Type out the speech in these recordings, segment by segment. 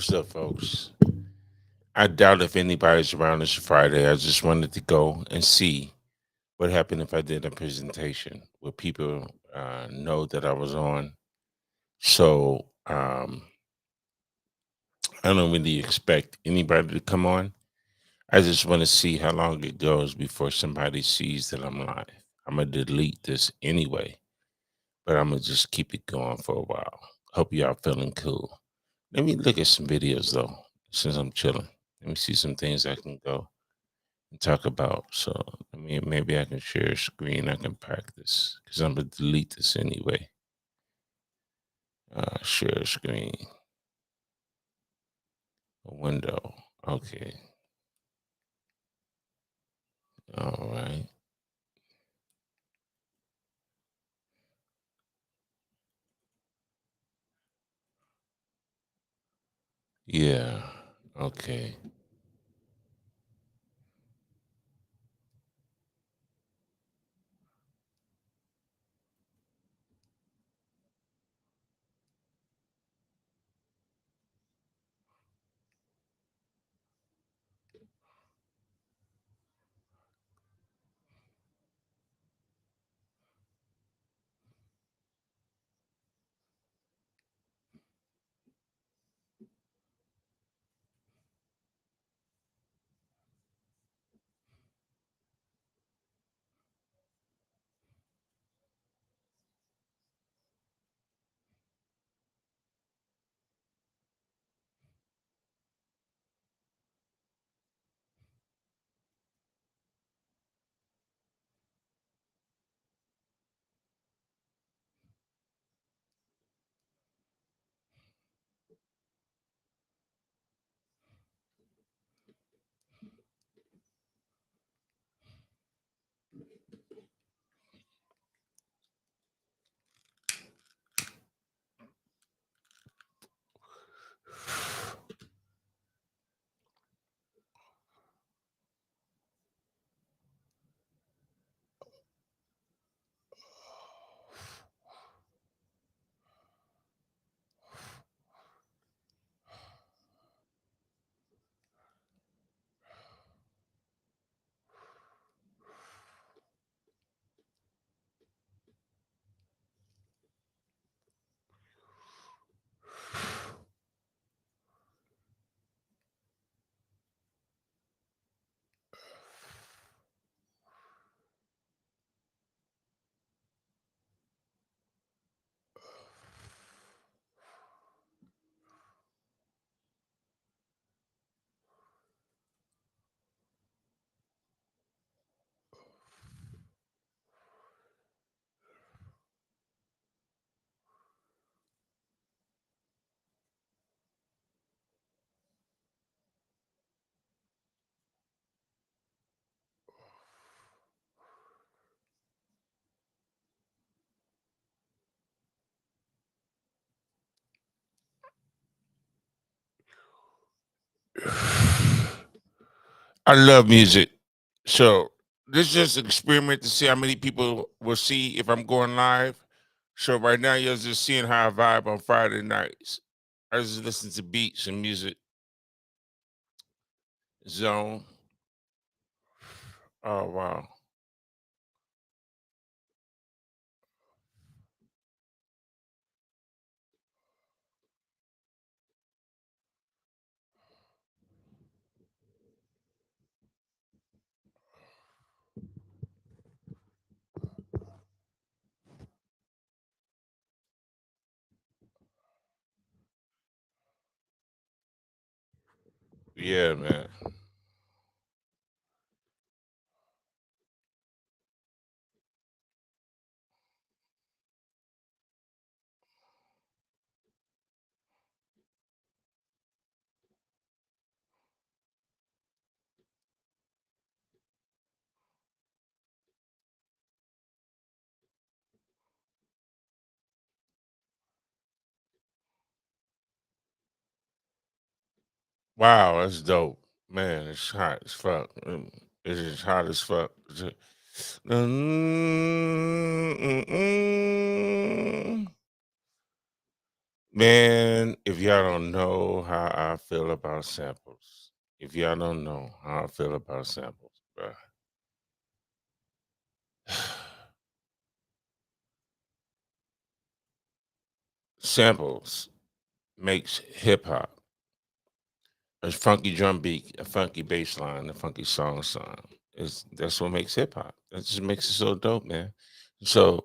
What's up, folks? I doubt if anybody's around this Friday. I just wanted to go and see what happened if I did a presentation. Would people know that I was on? So I don't really expect anybody to come on. I just want to see how long it goes before somebody sees that I'm live. I'm going to delete this anyway, but I'm going to just keep it going for a while. Hope y'all feeling cool. Let me look at some videos though, since I'm chilling. Let me see some things I can go and talk about. So maybe I can share a screen. I can practice because I'm gonna delete this anyway. Share screen, a window. Okay. All right. Yeah. Okay. I love music. So this is just an experiment to see how many people will see if I'm going live. So right now you're just seeing how I vibe on Friday nights. I just listen to beats and music zone. Oh wow. Yeah, man. Wow, that's dope. Man, it's hot as fuck. It's just hot as fuck. Mm, mm, mm. Man, if y'all don't know how I feel about samples, if y'all don't know how I feel about samples, bruh. Samples makes hip hop. A funky drum beat, a funky bass line, a funky song sound. That's what makes hip hop. That just makes it so dope, man. So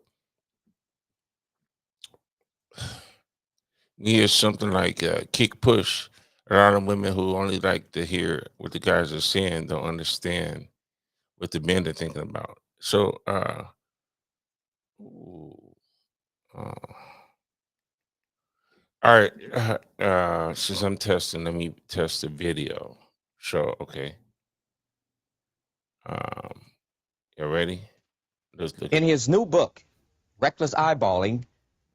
you hear something like kick push. A lot of women who only like to hear what the guys are saying don't understand what the men are thinking about. So ooh, uh, all right. Since I'm testing, let me test the video. So okay. Um, you ready? Let's look In at his new book, Reckless Eyeballing,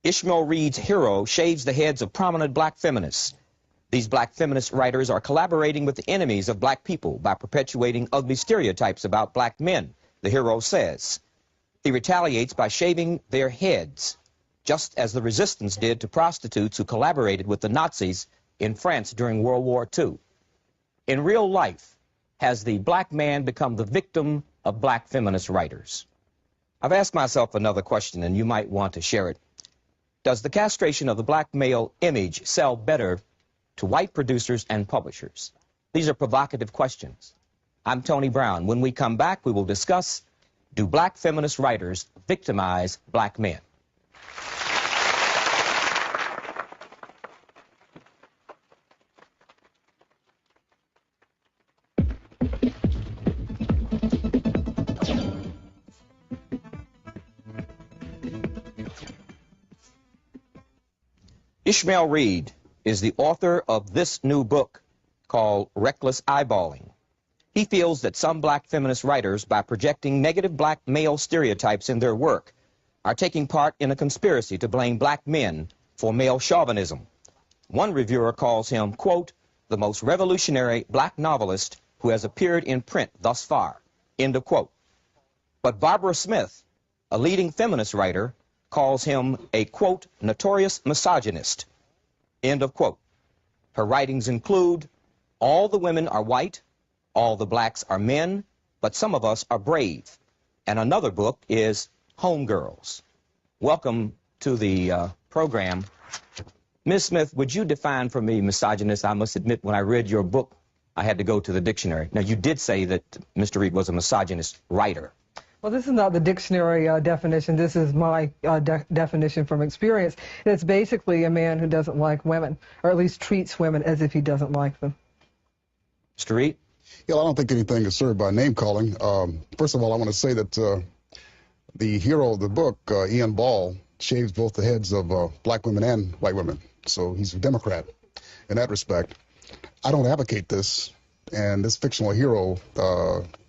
Ishmael Reed's hero shaves the heads of prominent black feminists. These black feminist writers are collaborating with the enemies of black people by perpetuating ugly stereotypes about black men, the hero says. He retaliates by shaving their heads, just as the resistance did to prostitutes who collaborated with the Nazis in France during World War II. In real life, has the black man become the victim of black feminist writers? I've asked myself another question, and you might want to share it. Does the castration of the black male image sell better to white producers and publishers? These are provocative questions. I'm Tony Brown. When we come back, we will discuss, do black feminist writers victimize black men? Ishmael Reed is the author of this new book called Reckless Eyeballing. He feels that some black feminist writers, by projecting negative black male stereotypes in their work, are taking part in a conspiracy to blame black men for male chauvinism. One reviewer calls him, quote, the most revolutionary black novelist who has appeared in print thus far, end of quote. But Barbara Smith, a leading feminist writer, calls him a, quote, notorious misogynist, end of quote. Her writings include, all the women are white, all the blacks are men, but some of us are brave. And another book is Homegirls. Welcome to the program. Ms. Smith, would you define for me misogynist? I must admit, when I read your book, I had to go to the dictionary. Now, you did say that Mr. Reed was a misogynist writer. Well, this is not the dictionary definition. This is my definition from experience. And it's basically a man who doesn't like women, or at least treats women as if he doesn't like them. Mr. Reed? Yeah, I don't think anything is served by name calling. First of all, I want to say that the hero of the book, Ian Ball, shaves both the heads of black women and white women. So he's a Democrat in that respect. I don't advocate this. And this fictional hero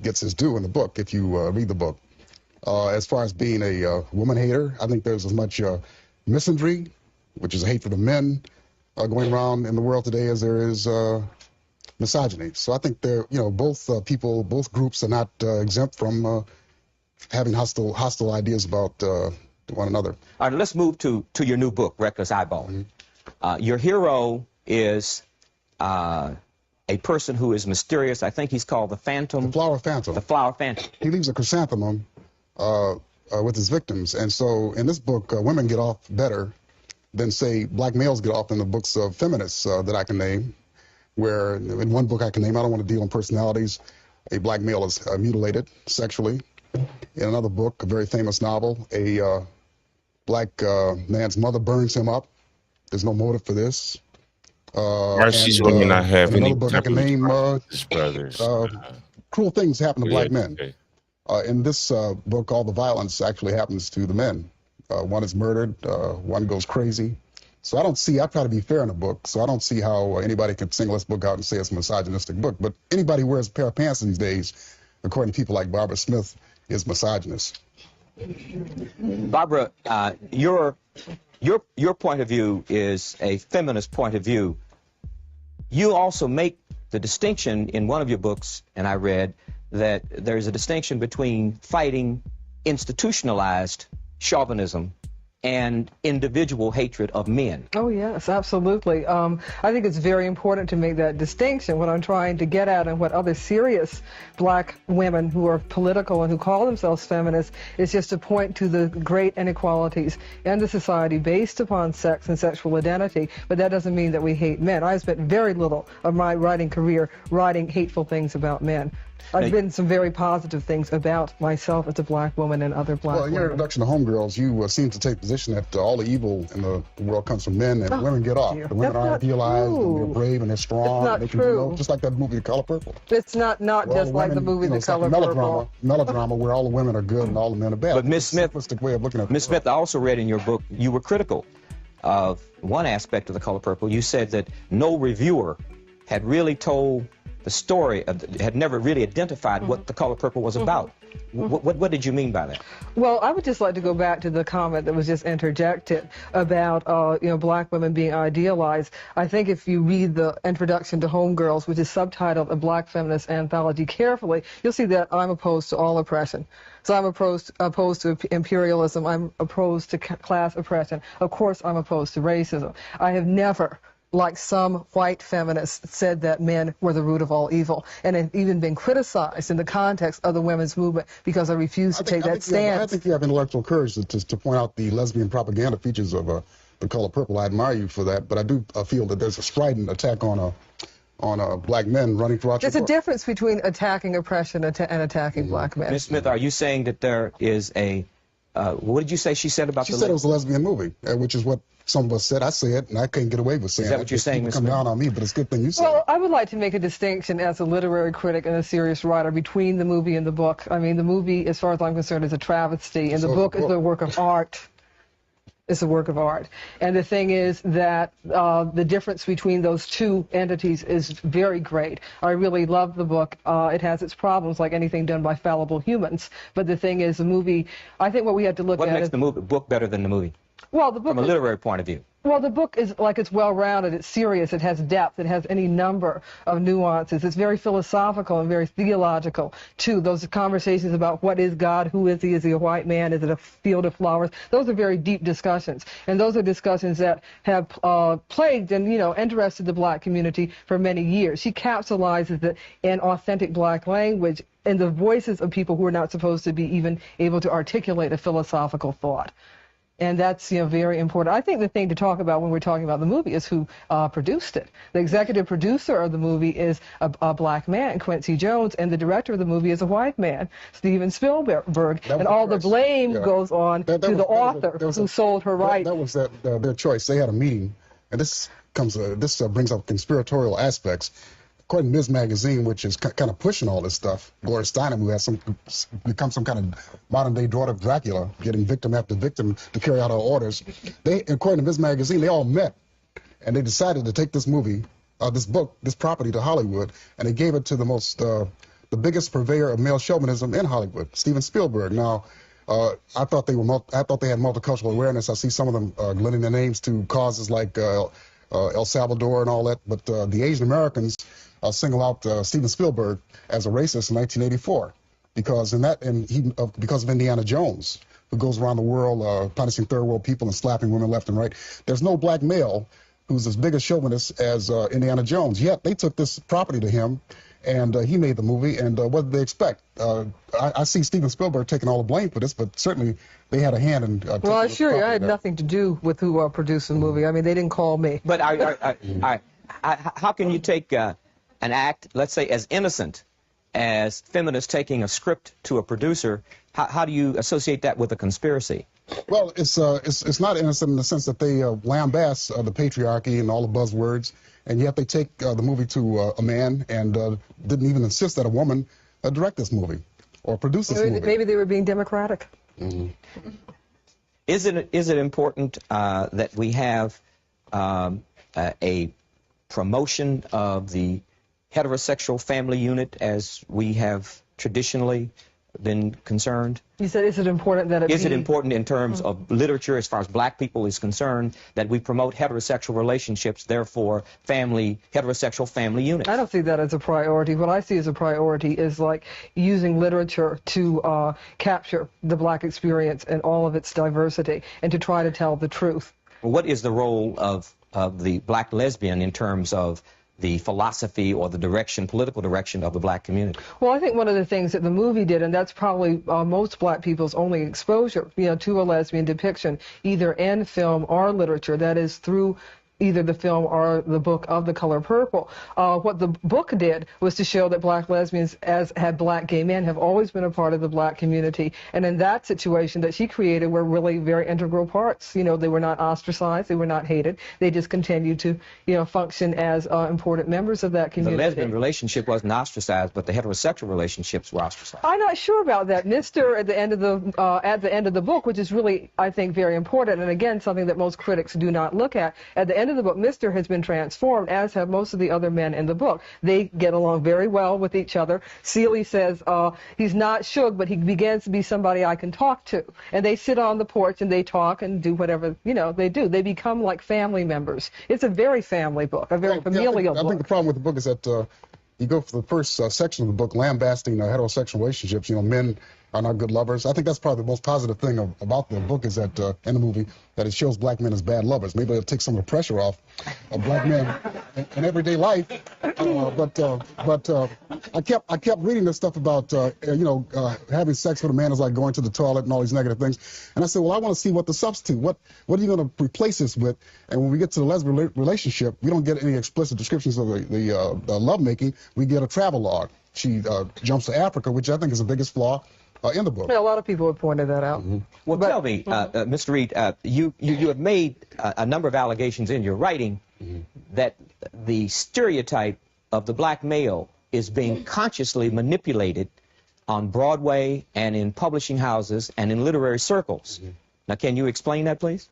gets his due in the book if you read the book. As far as being a woman hater, I think there's as much misandry, which is a hatred of men, going around in the world today as there is misogyny. So I think they're, both people, both groups are not exempt from having hostile ideas about one another. All right, let's move to your new book, Reckless Eyeballing. Your hero is a person who is mysterious. I think he's called the Phantom. The Flower Phantom. The Flower Phantom. He leaves a chrysanthemum with his victims. And so in this book, women get off better than, say, black males get off in the books of feminists that I can name, where in one book I can name, I don't want to deal in personalities, a black male is mutilated sexually. In another book, a very famous novel, a black man's mother burns him up. There's no motive for this. why these women not have any book I can name brothers? cruel things happen to black men. Okay. In this book, all the violence actually happens to the men. One is murdered, one goes crazy. So I try to be fair in a book, so I don't see how anybody can single this book out and say it's a misogynistic book. But anybody who wears a pair of pants these days, according to people like Barbara Smith, is misogynist. Barbara, your point of view is a feminist point of view. You also make the distinction in one of your books, and I read, that there's a distinction between fighting institutionalized chauvinism and individual hatred of men. Oh, yes, absolutely. I think it's very important to make that distinction. What I'm trying to get at, and what other serious black women who are political and who call themselves feminists, is just to point to the great inequalities in the society based upon sex and sexual identity. But that doesn't mean that we hate men. I spent very little of my writing career writing hateful things about men. I've written some very positive things about myself as a black woman and other black Well, in your women. introduction to Homegirls, you seem to take the position that all the evil in the world comes from men, and women get off. dear. The women That's are not idealized, and they're true. brave, and they're strong. It's not and they can true. do just like that movie, The Color Purple. It's not Where all just like the women, movie you know, The it's like Color a Purple. melodrama where all the women are good and all the men are bad. But Miss It's a Smith- simplistic way of looking at Ms. the world. Smith, I also read in your book you were critical of one aspect of The Color Purple. You said that no reviewer had really told the story, had never really identified what The Color Purple was about. What did you mean by that? Well, I would just like to go back to the comment that was just interjected about, black women being idealized. I think if you read the introduction to Homegirls, which is subtitled A Black Feminist Anthology, carefully, you'll see that I'm opposed to all oppression. So I'm opposed to imperialism. I'm opposed to class oppression. Of course, I'm opposed to racism. I have never, like some white feminists, said that men were the root of all evil, and have even been criticized in the context of the women's movement because I refuse to take that I stance. think you have intellectual courage to point out the lesbian propaganda features of The Color Purple. I admire you for that, but I do feel that there's a strident attack on black men running throughout your There's a book. difference between attacking oppression and attacking black men. Ms. Smith, are you saying that there is a, what did you say she said about She the said it was a lesbian movie, which is what some of us said. I said it, and I couldn't get away with saying that it. what you're saying, People Ms. come Smith? down on me, but it's a good thing you said Well, it. I would like to make a distinction as a literary critic and a serious writer between the movie and the book. I mean, the movie, as far as I'm concerned, is a travesty, and the So book the is book. a work of art. It's a work of art. And the thing is that the difference between those two entities is very great. I really love the book. It has its problems, like anything done by fallible humans. But the thing is, the movie, I think what we have to look What at makes is... the book better than the movie, Well, the book from a is... literary point of view? Well, the book is like, it's well-rounded, it's serious, it has depth, it has any number of nuances. It's very philosophical and very theological, too. Those conversations about what is God, who is he a white man, is it a field of flowers? Those are very deep discussions, and those are discussions that have plagued and, interested the black community for many years. She capsulizes it in authentic black language in the voices of people who are not supposed to be even able to articulate a philosophical thought. And that's, very important. I think the thing to talk about when we're talking about the movie is who produced it. The executive producer of the movie is a black man, Quincy Jones, and the director of the movie is a white man, Steven Spielberg. And all the blame goes on to the author who sold her rights. That was their choice. They had a meeting, and this brings up conspiratorial aspects. According to Ms. Magazine, which is kind of pushing all this stuff, Gloria Steinem, who has become some kind of modern-day daughter of Dracula, getting victim after victim to carry out her orders. According to Ms. Magazine, they all met, and they decided to take this movie, this book, this property to Hollywood, and they gave it to the biggest purveyor of male chauvinism in Hollywood, Steven Spielberg. Now, I thought they had multicultural awareness. I see some of them lending their names to causes like El Salvador and all that, but the Asian Americans single out Steven Spielberg as a racist in 1984 because of Indiana Jones, who goes around the world punishing third world people and slapping women left and right. There's no black male who's as big a chauvinist as Indiana Jones. Yet they took this property to him, and he made the movie. And what did they expect? I see Steven Spielberg taking all the blame for this, but certainly they had a hand in. Well, I assure you, I had nothing to do with who produced the movie. I mean, they didn't call me. But how can you take an act, let's say, as innocent as feminists taking a script to a producer? How do you associate that with a conspiracy? Well, it's not innocent in the sense that they lambast the patriarchy and all the buzzwords, and yet they take the movie to a man and didn't even insist that a woman direct this movie or produce this movie. Maybe they were being democratic. Mm-hmm. Is it important that we have a promotion of the heterosexual family unit as we have traditionally been concerned? You said, is it important that it Is it be- important in terms of literature, as far as black people is concerned, that we promote heterosexual relationships, therefore heterosexual family units? I don't see that as a priority. What I see as a priority is like using literature to capture the black experience and all of its diversity and to try to tell the truth. What is the role of the black lesbian in terms of the philosophy or the direction, political direction of the black community? Well, I think one of the things that the movie did, and that's probably most black people's only exposure, to a lesbian depiction, either in film or literature, that is through either the film or the book of The Color Purple. What the book did was to show that black lesbians, as had black gay men, have always been a part of the black community. And in that situation that she created were really very integral parts. They were not ostracized, they were not hated. They just continued to, function as important members of that community. The lesbian relationship wasn't ostracized, but the heterosexual relationships were ostracized. I'm not sure about that. Mr. at the end of the book, which is really, I think, very important, and again, something that most critics do not look at the end of the book, Mr. has been transformed, as have most of the other men in the book. They get along very well with each other. Celie says he's not Suge, but he begins to be somebody I can talk to. And they sit on the porch and they talk and do whatever, they do. They become like family members. It's a very family book, a very familial book. I think the problem with the book is that you go for the first section of the book, lambasting heterosexual relationships. Men are not good lovers. I think that's probably the most positive thing about the book is that in the movie that it shows black men as bad lovers. Maybe it'll take some of the pressure off of black men in everyday life. But I kept reading this stuff about having sex with a man is like going to the toilet and all these negative things. And I said, well, I want to see what the substitute. What are you going to replace this with? And when we get to the lesbian relationship, we don't get any explicit descriptions of the lovemaking. We get a travel log. She jumps to Africa, which I think is the biggest flaw in the book. Yeah, a lot of people have pointed that out. Well, tell me, Mr. Reed, you have made a number of allegations in your writing that the stereotype of the black male is being consciously manipulated on Broadway and in publishing houses and in literary circles. Now, can you explain that, please?